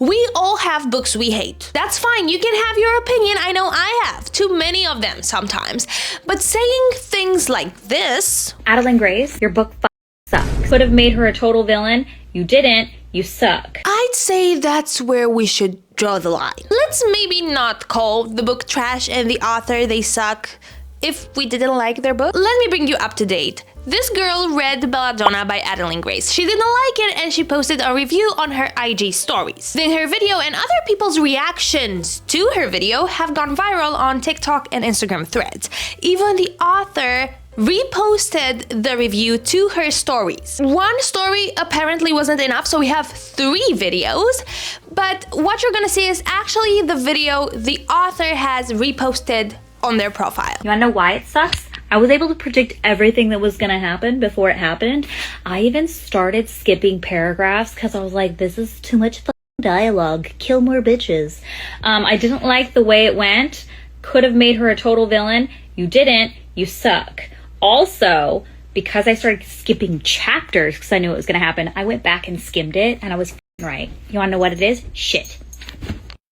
We all have books we hate. That's fine, you can have your opinion. I know I have. Too many of them sometimes. But saying things like this... Adeline Grace, your book sucks. Could have made her a total villain. You didn't. You suck. I'd say that's where we should draw the line. Let's maybe not call the book trash and the author they suck if we didn't like their book. Let me bring you up to date. This girl read Belladonna by Adeline Grace. She didn't like it and she posted a review on her IG stories. Then her video and other people's reactions to her video have gone viral on TikTok and Instagram threads. Even the author reposted the review to her stories. One story apparently wasn't enough, so we have 3 videos. But what you're gonna see is actually the video the author has reposted on their profile. You wanna know why it sucks? I was able to predict everything that was gonna happen before it happened. I even started skipping paragraphs because I was like, this is too much dialogue. Kill more bitches. I didn't like the way it went. Could have made her a total villain. You didn't. You suck. Also, because I started skipping chapters because I knew it was gonna happen, I went back and skimmed it and I was right. You wanna know what it is? Shit.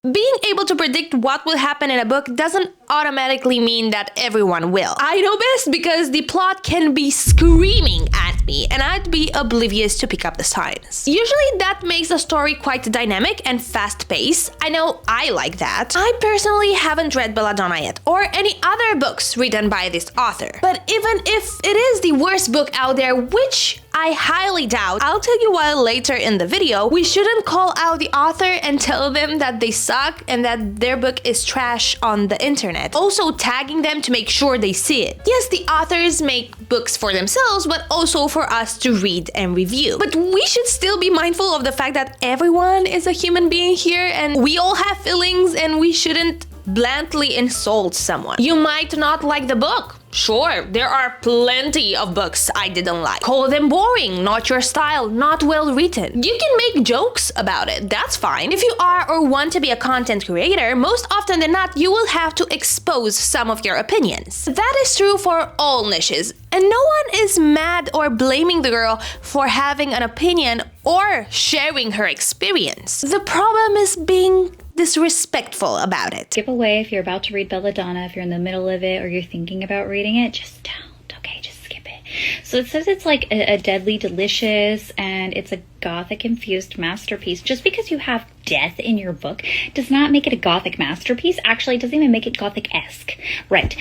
Being able to predict what will happen in a book doesn't automatically mean that everyone will. I know best because the plot can be screaming at me and I'd be oblivious to pick up the signs. Usually that makes a story quite dynamic and fast-paced. I know I like that. I personally haven't read Belladonna yet or any other books written by this author. But even if it is the worst book out there, which I highly doubt, I'll tell you why later in the video, we shouldn't call out the author and tell them that they suck and that their book is trash on the internet. Also tagging them to make sure they see it. Yes, the authors make books for themselves, but also for us to read and review. But we should still be mindful of the fact that everyone is a human being here and we all have feelings and we shouldn't bluntly insult someone. You might not like the book. Sure, there are plenty of books I didn't like. Call them boring, not your style, not well written. You can make jokes about it, that's fine. If you are or want to be a content creator, most often than not, you will have to expose some of your opinions. That is true for all niches, and no one is mad or blaming the girl for having an opinion or sharing her experience. The problem is being disrespectful about it. Give away if you're about to read Belladonna, if you're in the middle of it or you're thinking about reading it, just don't, okay? Just skip it. So it says it's like a deadly delicious and it's a gothic infused masterpiece. Just because you have death in your book does not make it a gothic masterpiece. Actually, it doesn't even make it gothic-esque. Right.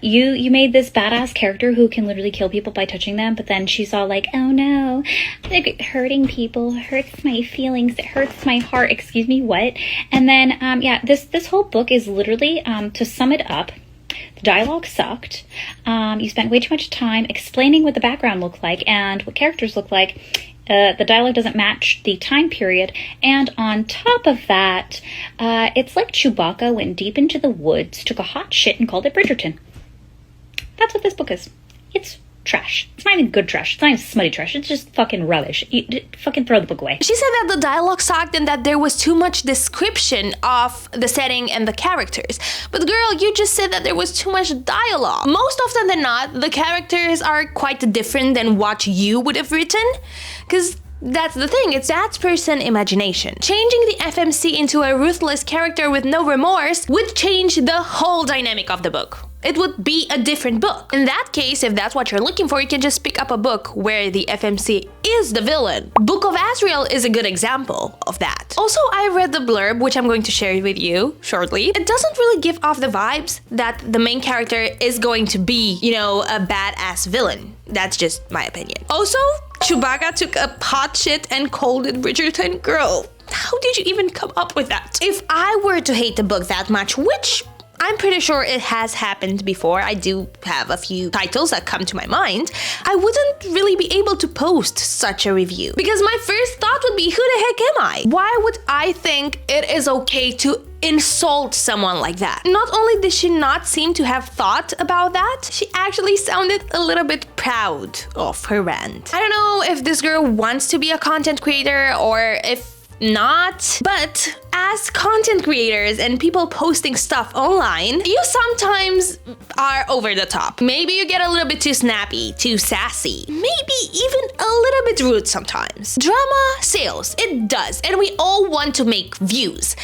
You made this badass character who can literally kill people by touching them, but then she's all like, oh no, like, hurting people hurts my feelings, it hurts my heart, excuse me, what? And then, this whole book is literally, to sum it up, the dialogue sucked, you spent way too much time explaining what the background looked like and what characters look like. The dialogue doesn't match the time period, and on top of that, it's like Chewbacca went deep into the woods, took a hot shit, and called it Bridgerton. That's what this book is. It's trash. It's not even good trash. It's not even smutty trash. It's just fucking rubbish. Fucking throw the book away. She said that the dialogue sucked and that there was too much description of the setting and the characters. But girl, you just said that there was too much dialogue. Most often than not, the characters are quite different than what you would have written. Because that's the thing, it's that person's imagination. Changing the FMC into a ruthless character with no remorse would change the whole dynamic of the book. It would be a different book. In that case, if that's what you're looking for, you can just pick up a book where the FMC is the villain. Book of Azrael is a good example of that. Also, I read the blurb, which I'm going to share with you shortly. It doesn't really give off the vibes that the main character is going to be, you know, a badass villain. That's just my opinion. Also, Chewbacca took a pot shit and called it Bridgerton. Girl, how did you even come up with that? If I were to hate the book that much, which I'm pretty sure it has happened before, I do have a few titles that come to my mind, I wouldn't really be able to post such a review. Because my first thought would be, who the heck am I? Why would I think it is okay to insult someone like that? Not only did she not seem to have thought about that, she actually sounded a little bit proud of her rant. I don't know if this girl wants to be a content creator or if not, but as content creators and people posting stuff online, you sometimes are over the top. Maybe you get a little bit too snappy, too sassy, maybe even a little bit rude sometimes. Drama sells, it does, and we all want to make views.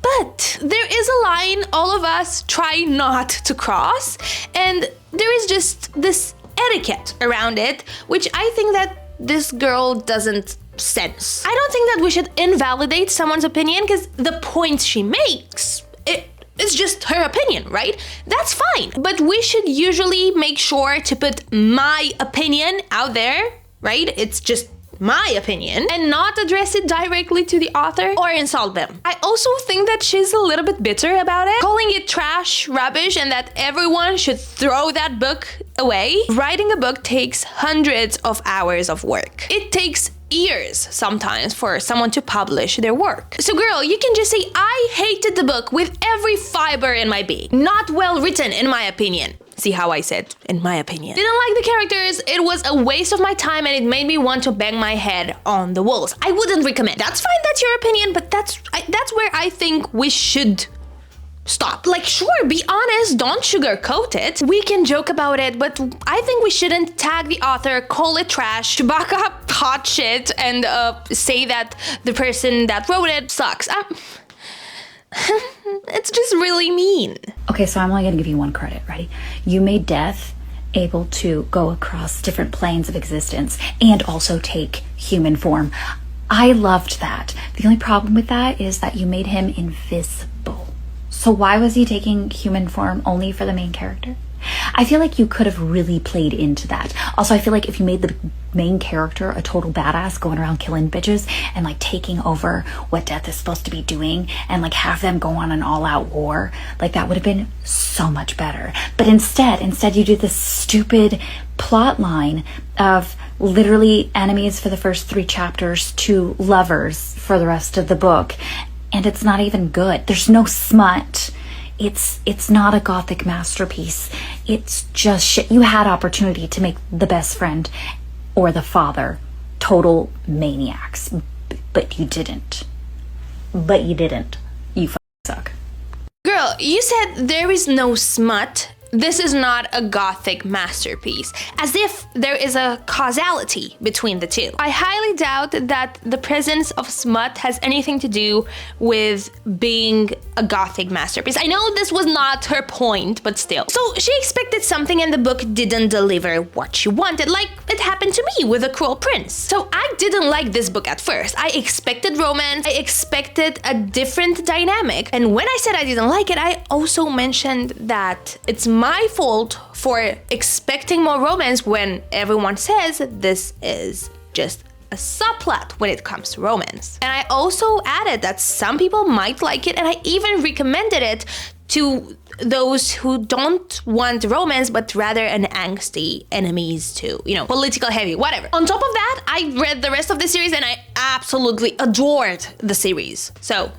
But there is a line all of us try not to cross, and there is just this etiquette around it, which I think that this girl doesn't sense. I don't think that we should invalidate someone's opinion because the points she makes, it's just her opinion, right? That's fine. But we should usually make sure to put my opinion out there, right? It's just my opinion, and not address it directly to the author or insult them. I also think that she's a little bit bitter about it, calling it trash, rubbish, and that everyone should throw that book away. Writing a book takes hundreds of hours of work. It takes years sometimes for someone to publish their work. So girl, you can just say, I hated the book with every fiber in my being. Not well written, in my opinion. See how I said, in my opinion. Didn't like the characters, it was a waste of my time, and it made me want to bang my head on the walls. I wouldn't recommend. That's fine, that's your opinion, but that's where I think we should stop. Like, sure, be honest, don't sugarcoat it. We can joke about it, but I think we shouldn't tag the author, call it trash, back up hot shit, and say that the person that wrote it sucks. It's just really mean. Okay, so I'm only gonna give you one credit, ready? You made death able to go across different planes of existence and also take human form. I loved that. The only problem with that is that you made him invisible. So why was he taking human form only for the main character? I feel like you could have really played into that. Also, I feel like if you made the main character a total badass going around killing bitches and like taking over what Death is supposed to be doing and like have them go on an all-out war, like that would have been so much better. But instead you did this stupid plot line of literally enemies for the first 3 chapters to lovers for the rest of the book. And it's not even good. There's no smut. It's not a gothic masterpiece. It's just shit. You had opportunity to make the best friend or the father total maniacs, but you didn't. You suck. Girl, you said there is no smut. This is not a gothic masterpiece, as if there is a causality between the two. I highly doubt that the presence of smut has anything to do with being a gothic masterpiece. I know this was not her point, but still. So she expected something and the book didn't deliver what she wanted, like it happened to me with The Cruel Prince. So I didn't like this book at first. I expected romance, I expected a different dynamic. And when I said I didn't like it, I also mentioned that it's my fault for expecting more romance when everyone says this is just a subplot when it comes to romance. And I also added that some people might like it, and I even recommended it to those who don't want romance but rather an angsty enemies to, political heavy, whatever. On top of that, I read the rest of the series and I absolutely adored the series. So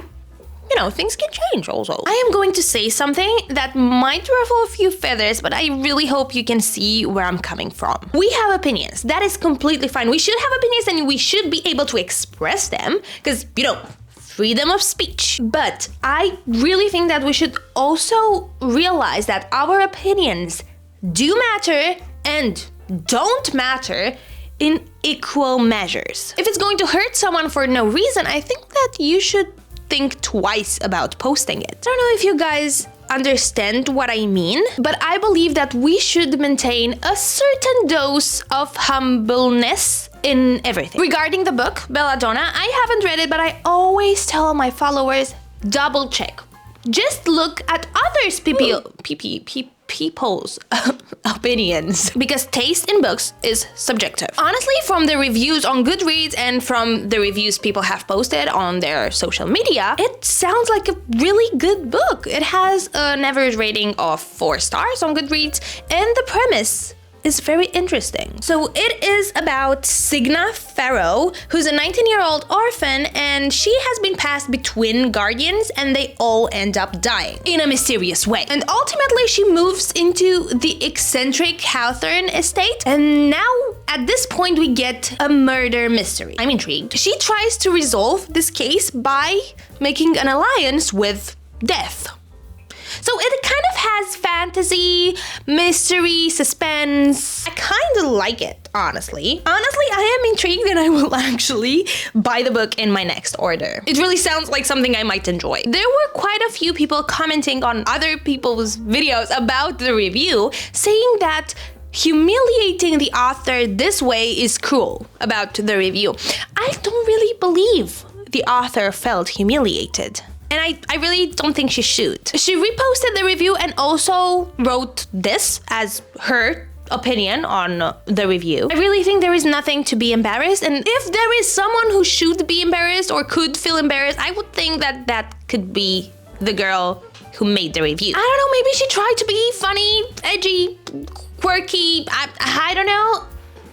things can change also. I am going to say something that might ruffle a few feathers, but I really hope you can see where I'm coming from. We have opinions. That is completely fine. We should have opinions and we should be able to express them because, freedom of speech. But I really think that we should also realize that our opinions do matter and don't matter in equal measures. If it's going to hurt someone for no reason, I think that you should think twice about posting it. I don't know if you guys understand what I mean, but I believe that we should maintain a certain dose of humbleness in everything. Regarding the book, Belladonna, I haven't read it, but I always tell my followers, double check. Just look at others' people's opinions, because taste in books is subjective. Honestly, from the reviews on Goodreads and from the reviews people have posted on their social media, it sounds like a really good book. It has an average rating of 4 stars on Goodreads, and the premise is very interesting. So it is about Signa Farrow, who's a 19-year-old orphan, and she has been passed between guardians and they all end up dying in a mysterious way. And ultimately she moves into the eccentric Hawthorne estate, and now at this point we get a murder mystery. I'm intrigued. She tries to resolve this case by making an alliance with death. So it kind of has fantasy, mystery, suspense. I kind of like it, honestly. Honestly, I am intrigued and I will actually buy the book in my next order. It really sounds like something I might enjoy. There were quite a few people commenting on other people's videos about the review, saying that humiliating the author this way is cruel about the review. I don't really believe the author felt humiliated. And I really don't think she should. She reposted the review and also wrote this as her opinion on the review. I really think there is nothing to be embarrassed, and if there is someone who should be embarrassed or could feel embarrassed, I would think that that could be the girl who made the review. I don't know, maybe she tried to be funny, edgy, quirky, I don't know.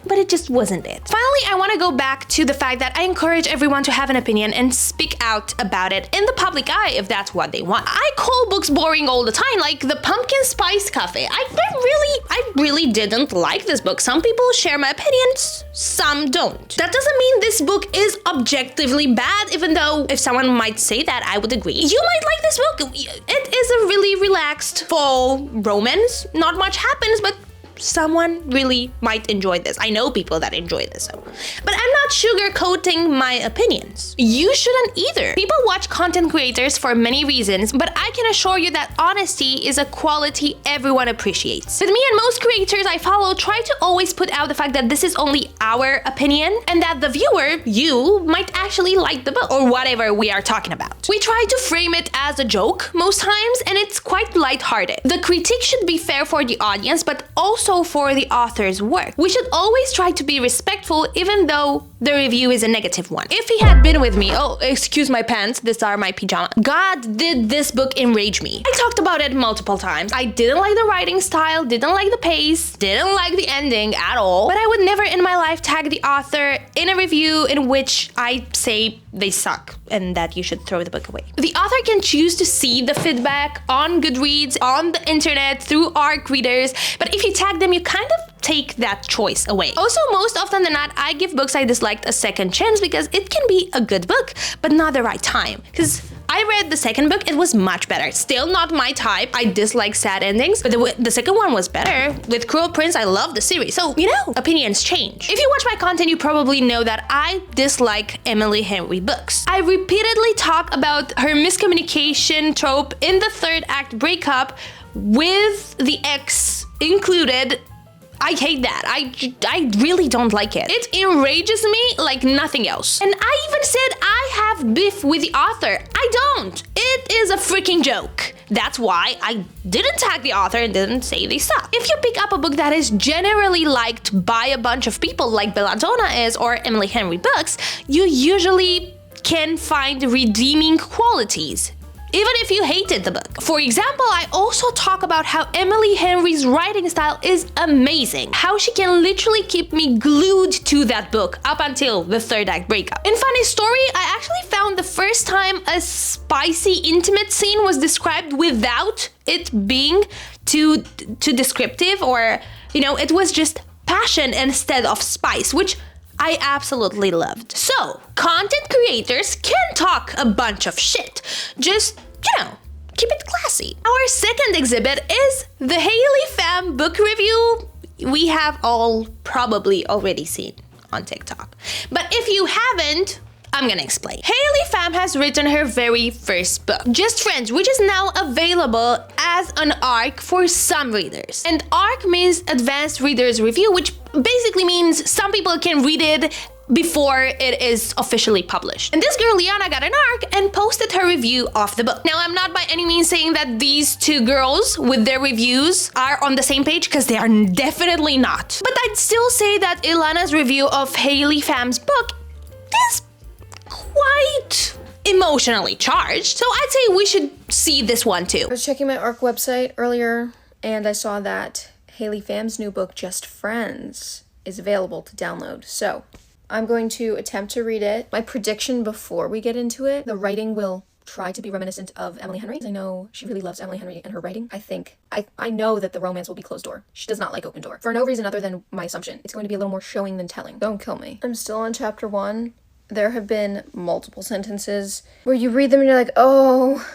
But it just wasn't it. Finally, I want to go back to the fact that I encourage everyone to have an opinion and speak out about it in the public eye if that's what they want. I call books boring all the time, like the Pumpkin Spice Cafe. I really didn't like this book. Some people share my opinions, some don't. That doesn't mean this book is objectively bad, even though if someone might say that, I would agree. You might like this book. It is a really relaxed fall romance. Not much happens, but someone really might enjoy this. I know people that enjoy this, but I'm not sugarcoating my opinions. You shouldn't either. People watch content creators for many reasons, but I can assure you that honesty is a quality everyone appreciates. With me and most creators I follow try to always put out the fact that this is only our opinion and that the viewer, you, might actually like the book or whatever we are talking about. We try to frame it as a joke most times, and it's quite lighthearted. The critique should be fair for the audience, but also for the author's work. We should always try to be respectful even though the review is a negative one. If he had been with me, oh, excuse my pants, these are my pajamas. God, did this book enrage me. I talked about it multiple times. I didn't like the writing style, didn't like the pace, didn't like the ending at all, but I would never in my life tag the author in a review in which I say they suck and that you should throw the book away. The author can choose to see the feedback on Goodreads, on the internet, through ARC readers, but if you tag them, you kind of take that choice away. Also, most often than not, I give books I disliked a second chance because it can be a good book, but not the right time. Because I read the second book, it was much better. Still not my type. I dislike sad endings, but the second one was better. With Cruel Prince, I love the series. So, you know, opinions change. If you watch my content, you probably know that I dislike Emily Henry books. I repeatedly talk about her miscommunication trope in the third act breakup with the ex included. I hate that. I really don't like it. It enrages me like nothing else. And I even said I have beef with the author. I don't. It is a freaking joke. That's why I didn't tag the author and didn't say they suck. If you pick up a book that is generally liked by a bunch of people like Belladonna is or Emily Henry books, you usually can find redeeming qualities, even if you hated the book. For example, I also talk about how Emily Henry's writing style is amazing. How she can literally keep me glued to that book up until the third act breakup. In funny story, I actually found the first time a spicy intimate scene was described without it being too descriptive, or, you know, it was just passion instead of spice, which I absolutely loved. So, content creators can talk a bunch of shit. Just, you know, keep it classy. Our second exhibit is the Haley Pham book review we have all probably already seen on TikTok. But if you haven't, I'm gonna explain. Haley Pham has written her very first book, Just Friends, which is now available as an ARC for some readers. And ARC means Advanced Reader's Review, which basically means some people can read it before it is officially published. And this girl, Liana, got an ARC and posted her review of the book. Now, I'm not by any means saying that these two girls with their reviews are on the same page, because they are definitely not. But I'd still say that Ilana's review of Haley Pham's book is quite emotionally charged, so I'd say we should see this one too. I was checking my ARC website earlier and I saw that Haley Pham's new book, Just Friends, is available to download. So I'm going to attempt to read it. My prediction before we get into it, the writing will try to be reminiscent of Emily Henry. I know she really loves Emily Henry and her writing. I know that the romance will be closed door. She does not like open door. For no reason other than my assumption. It's going to be a little more showing than telling. Don't kill me. I'm still on chapter 1. There have been multiple sentences where you read them and you're like, oh,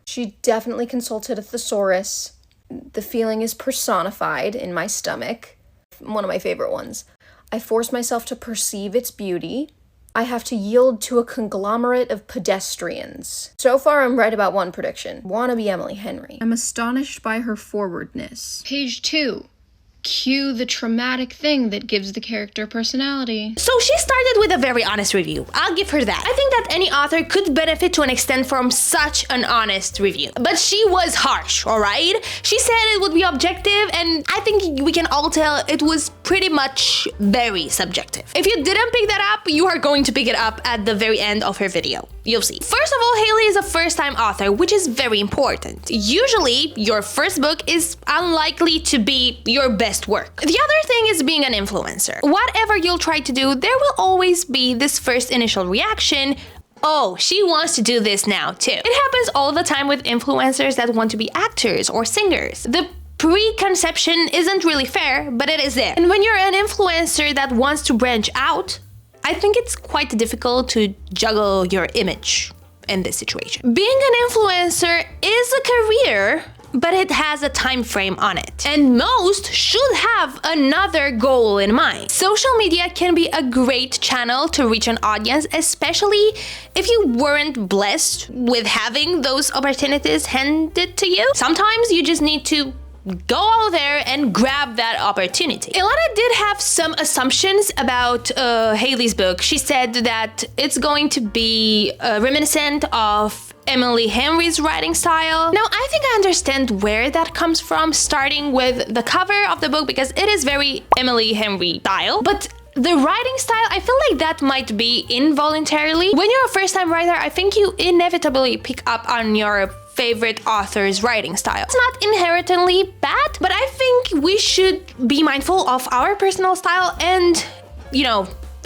she definitely consulted a thesaurus. The feeling is personified in my stomach. One of my favorite ones. I force myself to perceive its beauty. I have to yield to a conglomerate of pedestrians. So far, I'm right about one prediction. Wanna be Emily Henry. I'm astonished by her forwardness. Page 2. Cue the traumatic thing that gives the character personality. So she started with a very honest review. I'll give her that. I think that any author could benefit to an extent from such an honest review. But she was harsh, alright? She said it would be objective, and I think we can all tell it was pretty much very subjective. If you didn't pick that up, you are going to pick it up at the very end of her video. You'll see. First of all, Haley is a first-time author, which is very important. Usually, your first book is unlikely to be your best work. The other thing is being an influencer. Whatever you'll try to do, there will always be this first initial reaction, oh, she wants to do this now too. It happens all the time with influencers that want to be actors or singers. The preconception isn't really fair, but it is there. And when you're an influencer that wants to branch out, I think it's quite difficult to juggle your image in this situation. Being an influencer is a career, but it has a time frame on it. And most should have another goal in mind. Social media can be a great channel to reach an audience, especially if you weren't blessed with having those opportunities handed to you. Sometimes you just need to go out there and grab that opportunity. Ilana did have some assumptions about Haley's book. She said that it's going to be reminiscent of Emily Henry's writing style. Now, I think I understand where that comes from, starting with the cover of the book, because it is very Emily Henry style. But the writing style, I feel like that might be involuntarily. When you're a first-time writer, I think you inevitably pick up on your favorite author's writing style. It's not inherently bad, but I think we should be mindful of our personal style and,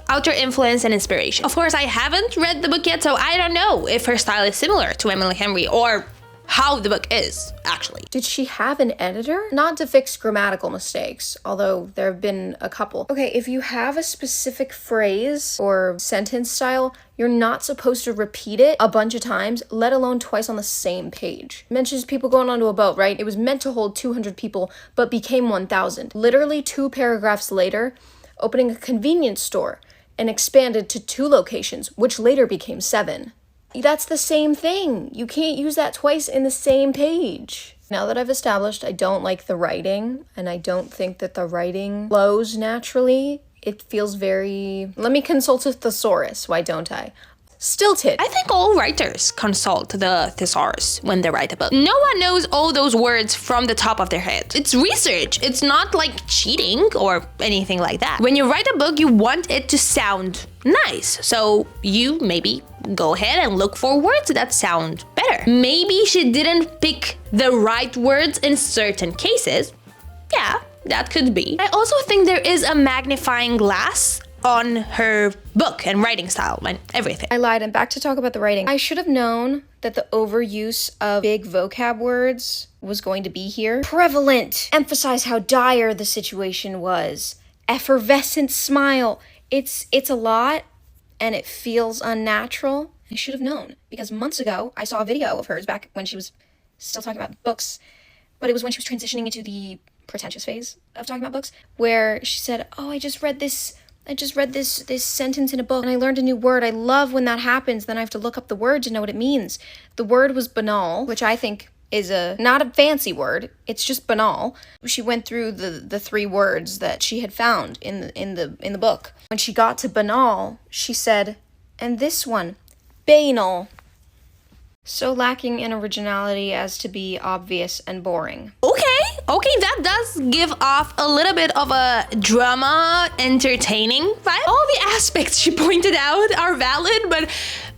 outer influence and inspiration. Of course, I haven't read the book yet, so I don't know if her style is similar to Emily Henry or how the book is, actually. Did she have an editor? Not to fix grammatical mistakes, although there have been a couple. Okay, if you have a specific phrase or sentence style, you're not supposed to repeat it a bunch of times, let alone twice on the same page. It mentions people going onto a boat, right? It was meant to hold 200 people, but became 1,000. Literally 2 paragraphs later, opening a convenience store and expanded to 2 locations, which later became 7. That's the same thing. You can't use that twice in the same page. Now that I've established I don't like the writing, and I don't think that the writing flows naturally, it feels very... Let me consult a thesaurus, why don't I? Stilted. I think all writers consult the thesaurus when they write a book. No one knows all those words from the top of their head. It's research. It's not like cheating or anything like that. When you write a book, you want it to sound nice. So you maybe go ahead and look for words that sound better. Maybe she didn't pick the right words in certain cases. Yeah, that could be. I also think there is a magnifying glass on her book and writing style and everything. I lied, and back to talk about the writing. I should have known that the overuse of big vocab words was going to be here. Prevalent. Emphasize how dire the situation was. Effervescent smile. It's a lot, and it feels unnatural. I should have known, because months ago, I saw a video of hers back when she was still talking about books, but it was when she was transitioning into the pretentious phase of talking about books, where she said, oh, I just read this sentence in a book and I learned a new word. I love when that happens. Then I have to look up the word to know what it means. The word was banal, which I think is not a fancy word. It's just banal. She went through the 3 words that she had found in the book. When she got to banal, she said, and this one, banal. So lacking in originality as to be obvious and boring. Okay, Okay, that does give off a little bit of a drama, entertaining vibe. All the aspects she pointed out are valid, but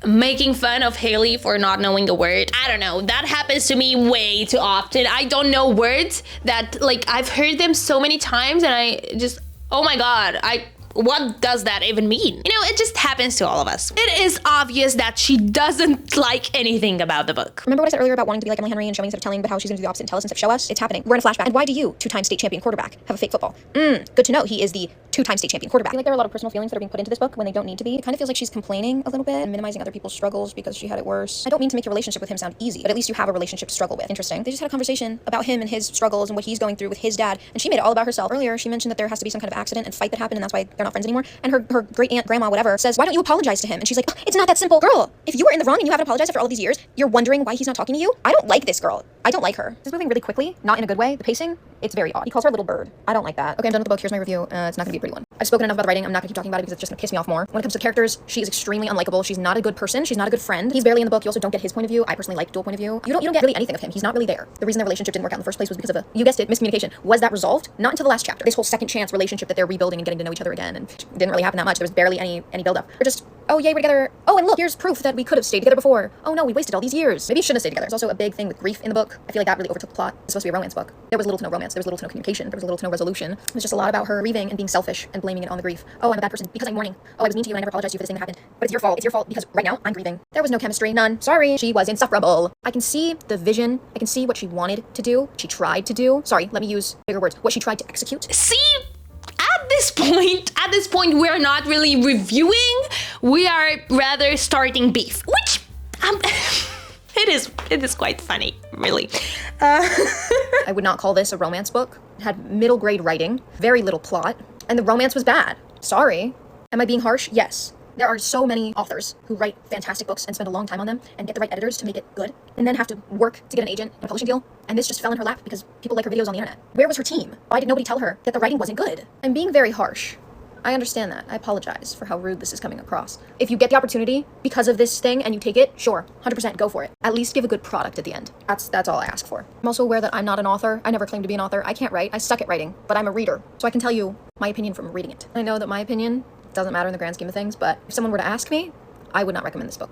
making fun of Haley for not knowing a word, I don't know, that happens to me way too often. I don't know words that, like, I've heard them so many times and I just, oh my god, what does that even mean? You know, it just happens to all of us. It is obvious that she doesn't like anything about the book. Remember what I said earlier about wanting to be like Emily Henry and showing instead of telling, but how she's going to do the opposite and tell us instead of show us? It's happening. We're in a flashback. And why do you, two-time state champion quarterback, have a fake football? Good to know. He is the two-time state champion quarterback. I feel like there are a lot of personal feelings that are being put into this book when they don't need to be. It kind of feels like she's complaining a little bit and minimizing other people's struggles because she had it worse. I don't mean to make your relationship with him sound easy, but at least you have a relationship to struggle with. Interesting. They just had a conversation about him and his struggles and what he's going through with his dad, and she made it all about herself. Earlier, she mentioned that there has to be some kind of accident and fight that happened, and that's why they're not friends anymore. And her great aunt, grandma, whatever, says, why don't you apologize to him? And she's like, oh, it's not that simple. Girl, if you were in the wrong and you haven't apologized after all of these years, you're wondering why he's not talking to you? I don't like this girl. I don't like her. This is moving really quickly, not in a good way. The pacing, it's very odd. He calls her a little bird. I don't like that. Okay, I'm done with the book. Here's my review. It's not gonna be a pretty one. I've spoken enough about the writing. I'm not gonna keep talking about it because it's just gonna piss me off more. When it comes to characters, she is extremely unlikable. She's not a good person. She's not a good friend. He's barely in the book. You also don't get his point of view. I personally like dual point of view. You don't get really anything of him. He's not really there. The reason their relationship didn't work out in the first place was because of you guessed it, miscommunication. Was that resolved? Not until the last chapter. This whole second chance relationship that they're rebuilding and getting to know each other again, and it didn't really happen that much. There was barely any build up. They're just, oh yay, we're together. Oh, and look, here's proof that we could have stayed together before. Oh no, we wasted all these years. Maybe we shouldn't have stayed together. There's also a big thing with grief in the book. I feel like that really overtook the plot. It's supposed to be a romance book. There was little to no romance. There was little to no communication. There was little to no resolution. It was just a lot about her grieving and being selfish and blaming it on the grief. Oh, I'm a bad person because I'm mourning. Oh, I was mean to you and I never apologized to you for this thing that happened. But it's your fault. It's your fault because right now I'm grieving. There was no chemistry. None. Sorry. She was insufferable. I can see the vision. I can see what she wanted to do. She tried to do. Sorry, let me use bigger words. What she tried to execute. See? At this point, we're not really reviewing. We are rather starting beef, which it is quite funny, really. I would not call this a romance book. It had middle grade writing, very little plot, and the romance was bad. Sorry. Am I being harsh? Yes. There are so many authors who write fantastic books and spend a long time on them and get the right editors to make it good, and then have to work to get an agent and a publishing deal, and this just fell in her lap because people like her videos on the internet. Where was her team? Why did nobody tell her that the writing wasn't good? I'm being very harsh. I understand that. I apologize for how rude this is coming across. If you get the opportunity because of this thing and you take it, sure, 100% go for it. At least give a good product at the end. That's all I ask for. I'm also aware that I'm not an author. I never claimed to be an author. I can't write. I suck at writing, but I'm a reader, so I can tell you my opinion from reading it. I know that my opinion doesn't matter in the grand scheme of things, but if someone were to ask me, I would not recommend this book.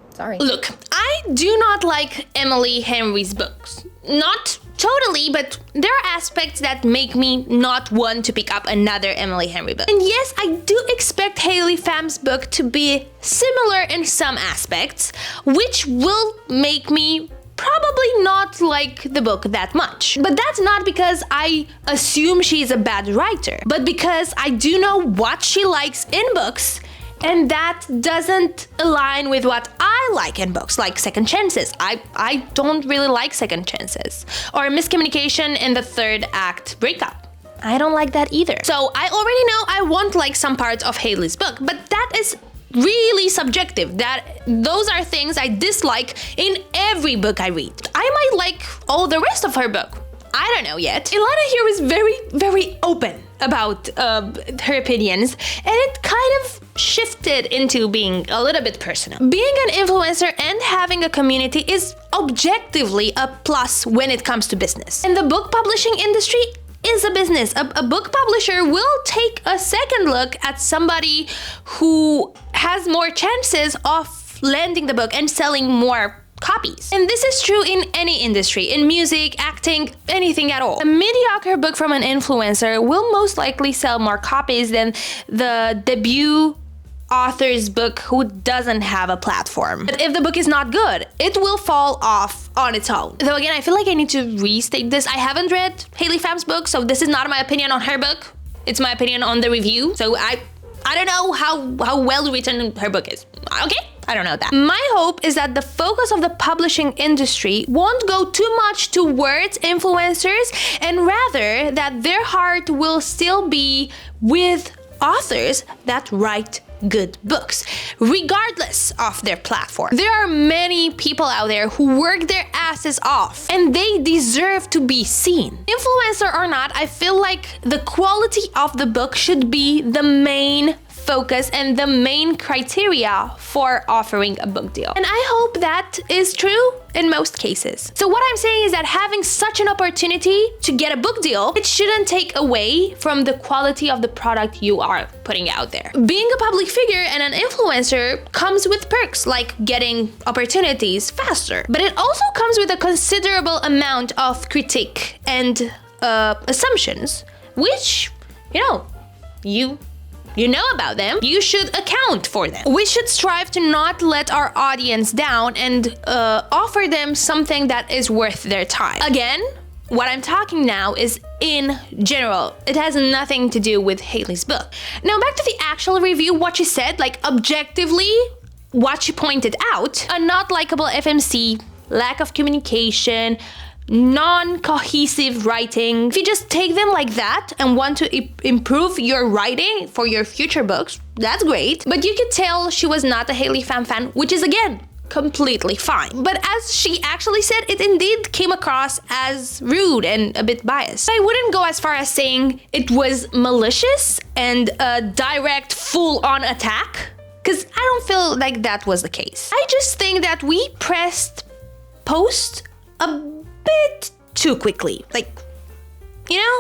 Sorry. Look, I do not like Emily Henry's books. Not totally, but there are aspects that make me not want to pick up another Emily Henry book. And yes, I do expect Haley Pham's book to be similar in some aspects, which will make me probably not like the book that much. But that's not because I assume she's a bad writer, but because I do know what she likes in books, and that doesn't align with what I like in books, like second chances. I don't really like second chances. Or miscommunication in the third act breakup. I don't like that either. So I already know I won't like some parts of Haley's book, but that is really subjective. Those are things I dislike in every book I read. I might like all the rest of her book. I don't know yet. Ilana here is very, very open about her opinions, and it kind of shifted into being a little bit personal. Being an influencer and having a community is objectively a plus when it comes to business. And the book publishing industry is a business. A book publisher will take a second look at somebody who has more chances of landing the book and selling more copies. And this is true in any industry, in music, acting, anything at all. A mediocre book from an influencer will most likely sell more copies than the debut author's book who doesn't have a platform. But if the book is not good, it will fall off on its own. Though again, I feel like I need to restate this. I haven't read Haley Pham's book, so this is not my opinion on her book. It's my opinion on the review. So I don't know how well written her book is. Okay? I don't know that. My hope is that the focus of the publishing industry won't go too much towards influencers, and rather that their heart will still be with authors that write good books, regardless of their platform. There are many people out there who work their asses off, and they deserve to be seen. Influencer or not, I feel like the quality of the book should be the main focus and the main criteria for offering a book deal. And I hope that is true in most cases. So what I'm saying is that having such an opportunity to get a book deal, it shouldn't take away from the quality of the product you are putting out there. Being a public figure and an influencer comes with perks like getting opportunities faster, but it also comes with a considerable amount of critique and assumptions, which, you know about them, you should account for them. We should strive to not let our audience down and offer them something that is worth their time. Again, what I'm talking now is in general. It has nothing to do with Haley's book. Now back to the actual review, what she said, like objectively, what she pointed out, a not likable FMC, lack of communication, non-cohesive writing. If you just take them like that and want to improve your writing for your future books, that's great. But you could tell she was not a Haley Pham fan, which is again, completely fine. But as she actually said, it indeed came across as rude and a bit biased. I wouldn't go as far as saying it was malicious and a direct full-on attack, because I don't feel like that was the case. I just think that we pressed post a bit too quickly.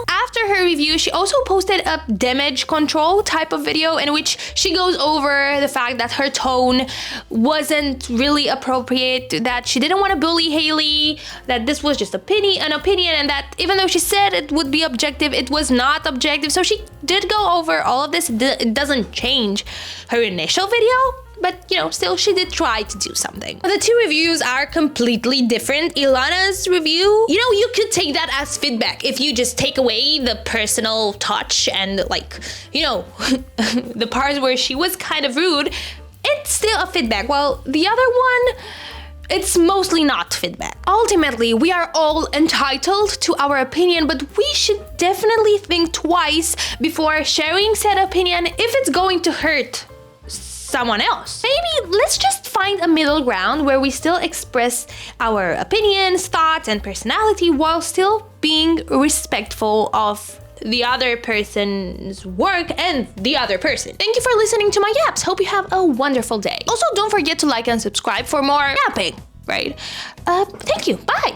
After her review, she also posted a damage control type of video in which she goes over the fact that her tone wasn't really appropriate, that she didn't want to bully Haley, that this was just an opinion, and that even though she said it would be objective, it was not objective. So she did go over all of this. It doesn't change her initial video, but still she did try to do something. The two reviews are completely different. Ilana's review, you could take that as feedback if you just take away the personal touch and the parts where she was kind of rude, it's still a feedback. While the other one, it's mostly not feedback. Ultimately, we are all entitled to our opinion, but we should definitely think twice before sharing said opinion if it's going to hurt someone else. Maybe let's just find a middle ground where we still express our opinions, thoughts, and personality while still being respectful of the other person's work and the other person. Thank you for listening to my yaps. Hope you have a wonderful day. Also, don't forget to like and subscribe for more yapping, right? Thank you. Bye.